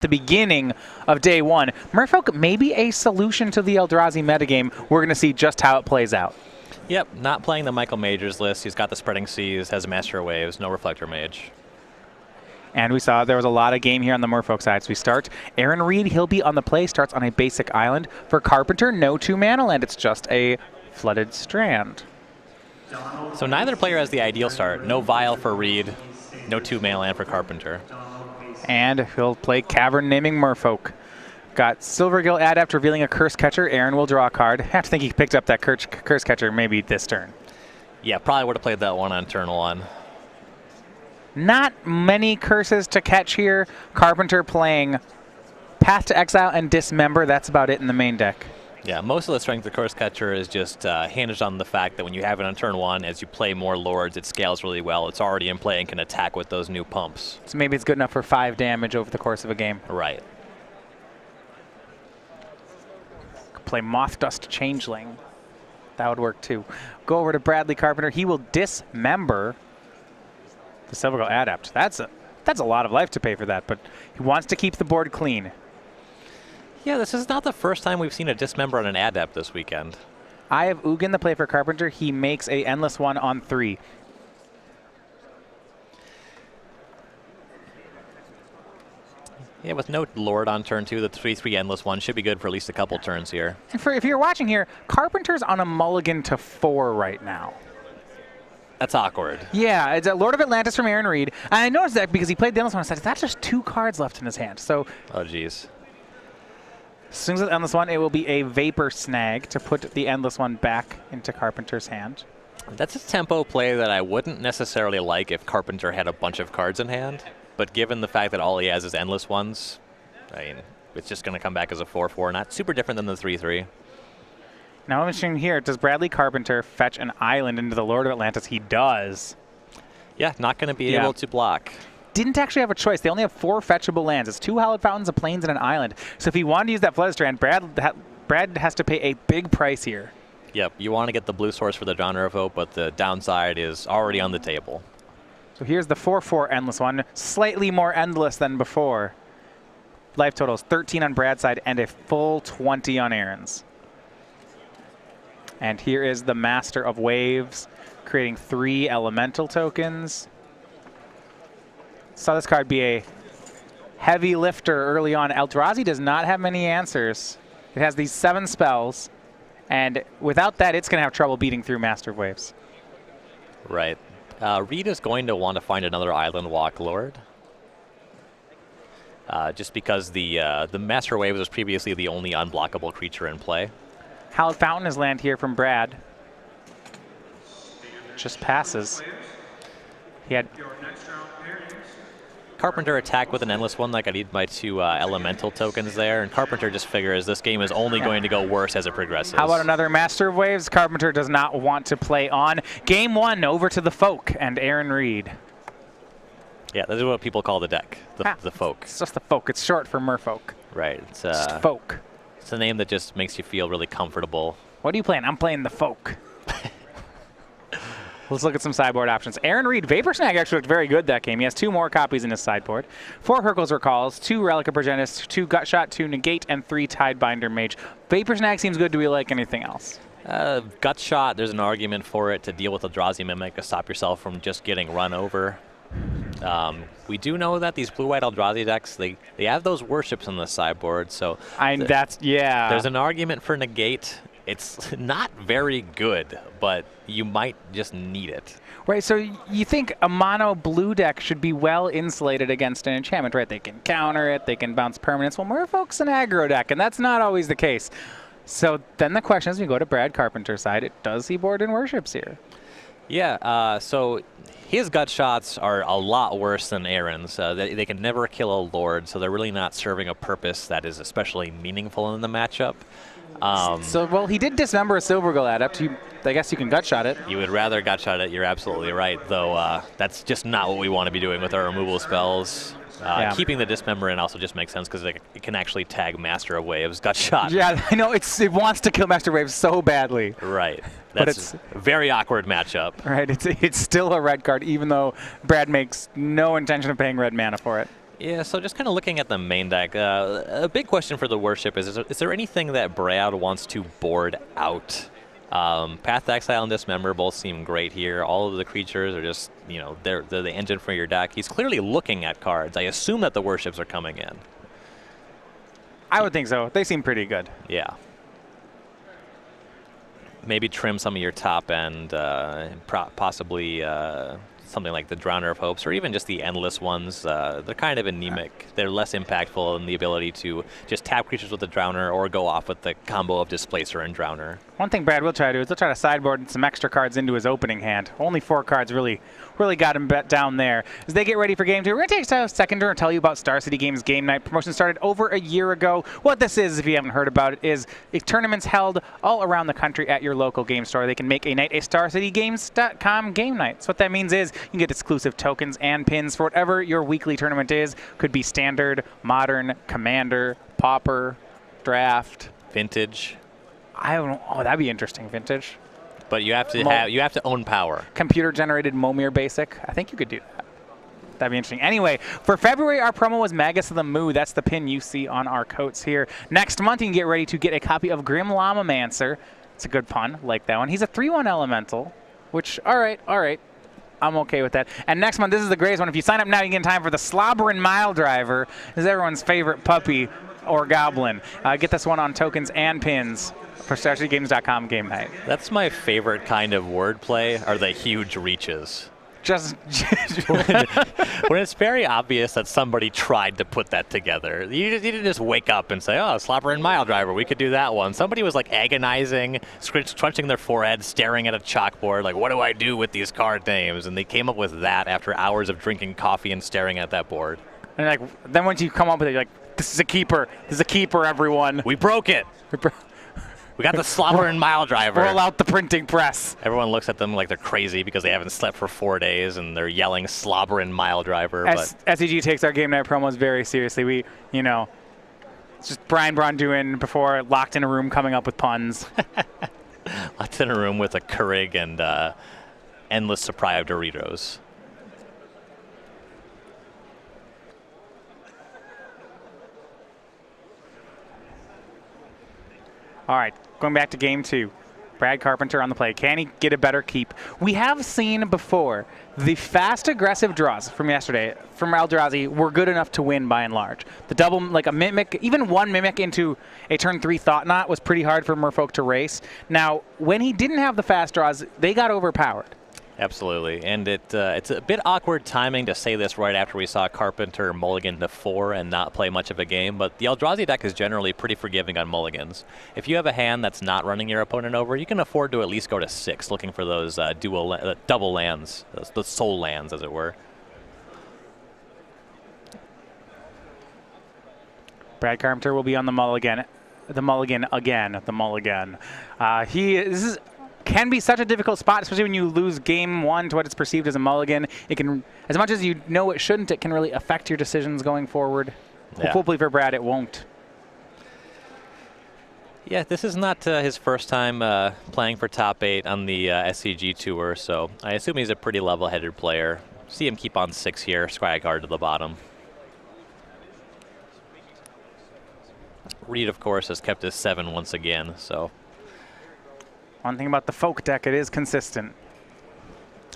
the beginning of day one. Merfolk may be a solution to the Eldrazi metagame. We're going to see just how it plays out. Yep, not playing the Michael Majors list. He's got the Spreading Seas, has a Master of Waves, no Reflector Mage. And we saw there was a lot of game here on the Merfolk side. So we start. Aaron Reed, he'll be on the play, starts on a basic island. For Carpenter, no 2-mana land. It's just a Flooded Strand. So neither player has the ideal start. No Vial for Reed, no 2-mana land for Carpenter. And he'll play Cavern Naming Merfolk. Got Silvergill Adept revealing a Curse Catcher. Aaron will draw a card. I have to think he picked up that Curse Catcher maybe this turn. Yeah, probably would have played that one on turn 1. Not many curses to catch here. Carpenter playing Path to Exile and Dismember. That's about it in the main deck. Yeah, most of the strength of Curse Catcher is just hinged on the fact that when you have it on turn 1, as you play more Lords, it scales really well. It's already in play and can attack with those new pumps. So maybe it's good enough for 5 damage over the course of a game. Right. Play Moth Dust Changeling. That would work too. Go over to Bradley Carpenter. He will Dismember the Silvergill Adept. That's a lot of life to pay for that, but he wants to keep the board clean. Yeah, this is not the first time we've seen a Dismember on an Adept this weekend. I have Ugin the play for Carpenter. He makes a Endless One on 3. Yeah, with no Lord on turn 2, the 3/3 Endless One should be good for at least a couple turns here. And if you're watching here, Carpenter's on a mulligan to 4 right now. That's awkward. Yeah, it's a Lord of Atlantis from Aaron Reed. And I noticed that because he played the Endless One, I said, that's just 2 cards left in his hand. So, oh, geez. As soon as it's Endless One, it will be a Vapor Snag to put the Endless One back into Carpenter's hand. That's a tempo play that I wouldn't necessarily like if Carpenter had a bunch of cards in hand. But given the fact that all he has is Endless Ones, I mean, it's just going to come back as a 4/4. Not super different than the 3/3. Now I'm interested here, does Bradley Carpenter fetch an island into the Lord of Atlantis? He does. Yeah, not going to be able to block. Didn't actually have a choice. They only have 4 fetchable lands. It's 2 Hallowed Fountains, a Plains, and an island. So if he wanted to use that Flooded Strand, Brad has to pay a big price here. Yep, you want to get the blue source for the Genre of Hope, but the downside is already on the table. So here's the 4/4 Endless One, slightly more endless than before. Life totals 13 on Brad's side and a full 20 on Aaron's. And here is the Master of Waves, creating 3 elemental tokens. Saw this card be a heavy lifter early on. Eldrazi does not have many answers. It has these 7 spells, and without that, it's going to have trouble beating through Master of Waves. Right. Reed is going to want to find another Island Walk Lord. Just because the Master of Waves was previously the only unblockable creature in play. Hallowed Fountain is land here from Brad. Just passes. He had Carpenter attacked with an Endless One like I need my 2 elemental tokens there, and Carpenter just figures this game is only going to go worse as it progresses. How about another Master of Waves? Carpenter does not want to play on. Game 1 over to the Folk and Aaron Reed. Yeah, this is what people call the deck, the Folk. It's just the Folk. It's short for Merfolk. Right. It's just Folk. It's a name that just makes you feel really comfortable. What are you playing? I'm playing the Folk. Let's look at some sideboard options. Aaron Reed, Vapor Snag actually looked very good that game. He has 2 more copies in his sideboard. 4 Hurkyl's Recalls, 2 Relic of Progenitus, 2 Gutshot, 2 Negate, and 3 Tidebinder Mage. Vapor Snag seems good. Do we like anything else? Gutshot, there's an argument for it to deal with Eldrazi Mimic to stop yourself from just getting run over. We do know that these blue-white Eldrazi decks, they have those worships on the sideboard, so there's an argument for Negate. It's not very good, but you might just need it. Right, so you think a mono blue deck should be well insulated against an enchantment, right? They can counter it, they can bounce permanents. Well, Merfolk's an aggro deck, and that's not always the case. So then the question is, we go to Brad Carpenter's side, does he board in worships here? Yeah, so his gut shots are a lot worse than Aaron's. They can never kill a Lord, so they're really not serving a purpose that is especially meaningful in the matchup. Well, he did dismember a Silvergill Adept. I guess you can Gutshot it. You would rather Gutshot it, you're absolutely right, though that's just not what we want to be doing with our removal spells. Keeping the Dismember in also just makes sense because it can actually tag Master of Waves. Gutshot. Yeah, I know, it wants to kill Master of Waves so badly. Right. That's a very awkward matchup. Right, it's still a red card, even though Brad makes no intention of paying red mana for it. Yeah, so just kind of looking at the main deck, a big question for the Worship is there anything that Brad wants to board out? Path to Exile and Dismember both seem great here. All of the creatures are just, they're the engine for your deck. He's clearly looking at cards. I assume that the Worships are coming in. I would think so. They seem pretty good. Yeah. Maybe trim some of your top end, possibly something like the Drowner of Hopes, or even just the Endless ones. They're kind of anemic. They're less impactful in the ability to just tap creatures with the Drowner or go off with the combo of Displacer and Drowner. One thing Brad will try to do is he'll try to sideboard some extra cards into his opening hand. Only 4 cards really got him down there. As they get ready for game 2, we're going to take a second turn and tell you about Star City Games Game Night. Promotion started over a year ago. What this is, if you haven't heard about it, is tournaments held all around the country at your local game store. They can make a night a StarCityGames.com game night. So what that means is you can get exclusive tokens and pins for whatever your weekly tournament is. Could be Standard, Modern, Commander, Pauper, Draft. Vintage. I don't know. Oh, that'd be interesting, Vintage. But you have to own power. Computer-generated Momir Basic. I think you could do that. That'd be interesting. Anyway, for February, our promo was Magus of the Moo. That's the pin you see on our coats here. Next month, you can get ready to get a copy of Grim Llamamancer. It's a good pun. Like that one. He's a 3/1 elemental, which, all right. I'm okay with that. And next month, this is the greatest one. If you sign up now, you get in time for the Slobberin' Mile Driver. This is everyone's favorite puppy or goblin. Get this one on tokens and pins for StarCityGames.com game night. That's my favorite kind of wordplay, are the huge reaches. Just when it's very obvious that somebody tried to put that together. You didn't just wake up and say, oh, Slobberin' Mile Driver, we could do that one. Somebody was like agonizing, scrunching their forehead, staring at a chalkboard, like, what do I do with these card names? And they came up with that after hours of drinking coffee and staring at that board. And like, then once you come up with it, you're like, this is a keeper. This is a keeper, everyone. We broke it. We got the Slobberin' Mile Driver. Roll out the printing press. Everyone looks at them like they're crazy because they haven't slept for 4 days and they're yelling Slobberin' Mile Driver. SCG takes our game night promos very seriously. It's just Brian Braun doing before, locked in a room coming up with puns. Locked in a room with a Keurig and endless supply of Doritos. All right, going back to game 2. Brad Carpenter on the play. Can he get a better keep? We have seen before the fast, aggressive draws from yesterday from Eldrazi were good enough to win by and large. The double, like a Mimic, even one Mimic into a turn 3 Thought Knot was pretty hard for Merfolk to race. Now, when he didn't have the fast draws, they got overpowered. Absolutely, and it's a bit awkward timing to say this right after we saw Carpenter mulligan to 4 and not play much of a game, but the Eldrazi deck is generally pretty forgiving on mulligans. If you have a hand that's not running your opponent over, you can afford to at least go to 6, looking for those double lands, the soul lands, as it were. Brad Carpenter will be on the mulligan. This can be such a difficult spot, especially when you lose game 1 to what is perceived as a mulligan. It can, as much as you know it shouldn't, it can really affect your decisions going forward. Yeah. Hopefully for Brad, it won't. Yeah, this is not his first time playing for top 8 on the SCG tour, so I assume he's a pretty level-headed player. See him keep on 6 here, scry card to the bottom. Reed, of course, has kept his 7 once again, so... One thing about the folk deck, it is consistent.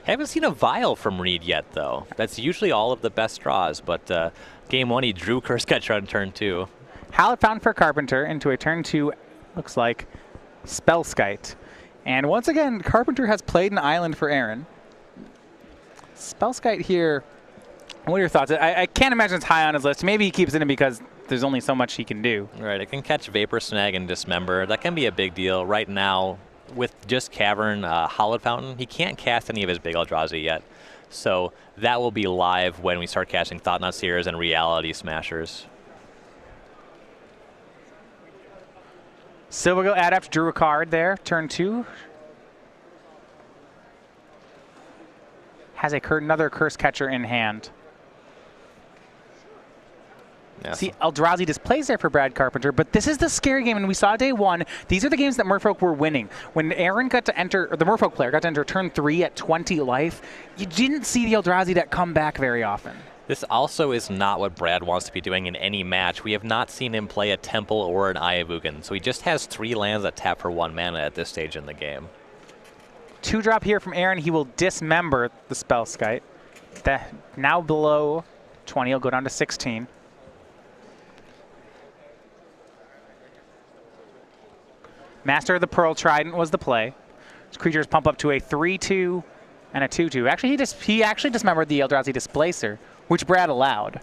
Haven't seen a Vial from Reed yet, though. That's usually all of the best draws, but game 1 he drew Curse Catcher on turn 2. Hallett Fountain for Carpenter into a turn 2, looks like, Spellskite. And once again, Carpenter has played an island for Aaron. Spellskite here, what are your thoughts? I can't imagine it's high on his list. Maybe he keeps it in because there's only so much he can do. Right, it can catch Vapor Snag and Dismember. That can be a big deal. Right now, with just Cavern, Hallowed Fountain, he can't cast any of his big Eldrazi yet. So that will be live when we start casting Thought-Knot Seers and Reality Smashers. Silvergill Adept drew a card there, turn 2. Has another Curse Catcher in hand. Yes. See, Eldrazi displays there for Brad Carpenter, but this is the scary game, and we saw day 1. These are the games that Merfolk were winning. When Aaron got to enter, or the Merfolk player got to enter turn 3 at 20 life, you didn't see the Eldrazi deck come back very often. This also is not what Brad wants to be doing in any match. We have not seen him play a Temple or an Ayavugan, so he just has 3 lands that tap for 1 mana at this stage in the game. 2-drop here from Aaron. He will dismember the Spellskite. Now below 20, he'll go down to 16. Master of the Pearl Trident was the play. His creatures pump up to a 3-2 and a 2-2. Actually, he actually dismembered the Eldrazi Displacer, which Brad allowed.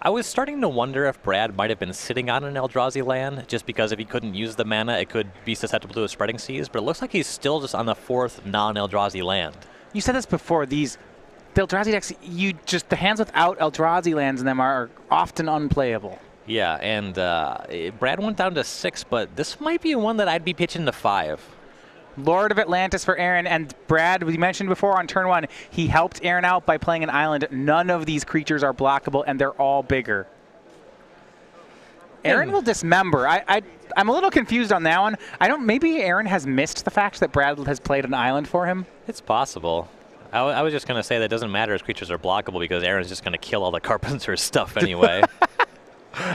I was starting to wonder if Brad might have been sitting on an Eldrazi land, just because if he couldn't use the mana, it could be susceptible to a Spreading Seas, but it looks like he's still just on the 4th non-Eldrazi land. You said this before, the Eldrazi decks, the hands without Eldrazi lands in them are often unplayable. Yeah, and Brad went down to 6, but this might be one that I'd be pitching to 5. Lord of Atlantis for Aaron, and Brad, we mentioned before on turn 1, he helped Aaron out by playing an island. None of these creatures are blockable, and they're all bigger. Aaron will dismember. I'm a little confused on that one. Maybe Aaron has missed the fact that Brad has played an island for him. It's possible. I was just going to say that it doesn't matter if creatures are blockable because Aaron's just going to kill all the Carpenter's stuff anyway.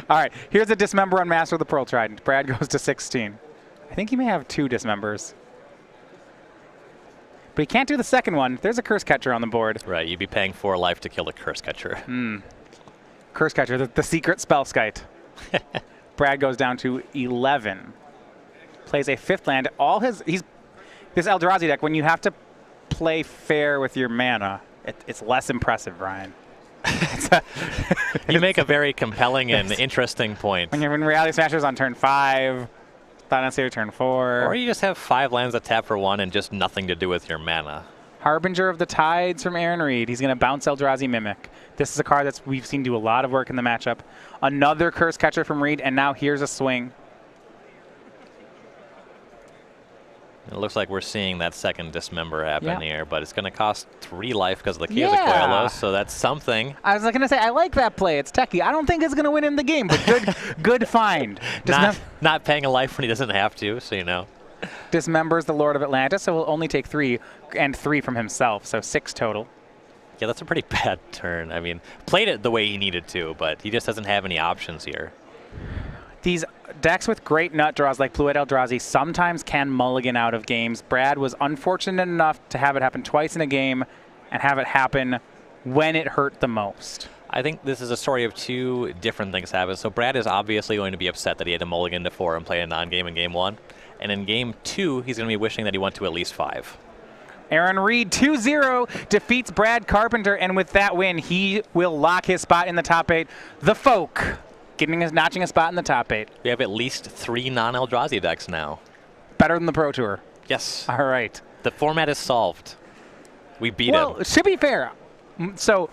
All right, here's a dismember on Master of the Pearl Trident. Brad goes to 16. I think he may have 2 dismembers. But he can't do the second one. There's a Curse Catcher on the board. Right, you'd be paying 4 life to kill the Curse Catcher. Curse Catcher, the secret Spellskite. Brad goes down to 11. Plays a 5th land. This Eldrazi deck, when you have to play fair with your mana, it's less impressive, Ryan. You make a very compelling and interesting point. When you're in Reality Smashers on turn 5, not necessarily turn 4. Or you just have 5 lands that tap for 1 and just nothing to do with your mana. Harbinger of the Tides from Aaron Reed. He's going to bounce Eldrazi Mimic. This is a card that we've seen do a lot of work in the matchup. Another Curse Catcher from Reed, and now here's a swing. It looks like we're seeing that second dismember happen here, but it's going to cost 3 life because of the Chaos of Coelho, so that's something. I was going to say, I like that play. It's techie. I don't think it's going to win in the game, but good find. Not paying a life when he doesn't have to, so you know. Dismembers the Lord of Atlantis, so he'll only take 3 and 3 from himself, so 6 total. Yeah, that's a pretty bad turn. I mean, played it the way he needed to, but he just doesn't have any options here. These decks with great nut draws like Blue-White Eldrazi sometimes can mulligan out of games. Brad was unfortunate enough to have it happen twice in a game and have it happen when it hurt the most. I think this is a story of 2 different things happen. So Brad is obviously going to be upset that he had to mulligan to 4 and play a non-game in Game 1. And in Game 2, he's going to be wishing that he went to at least 5. Aaron Reed 2-0 defeats Brad Carpenter, and with that win, he will lock his spot in the top 8. The Folk notching a spot in the top 8. We have at least 3 non-Eldrazi decks now. Better than the Pro Tour. Yes. All right. The format is solved. We beat him. Well, to be fair, so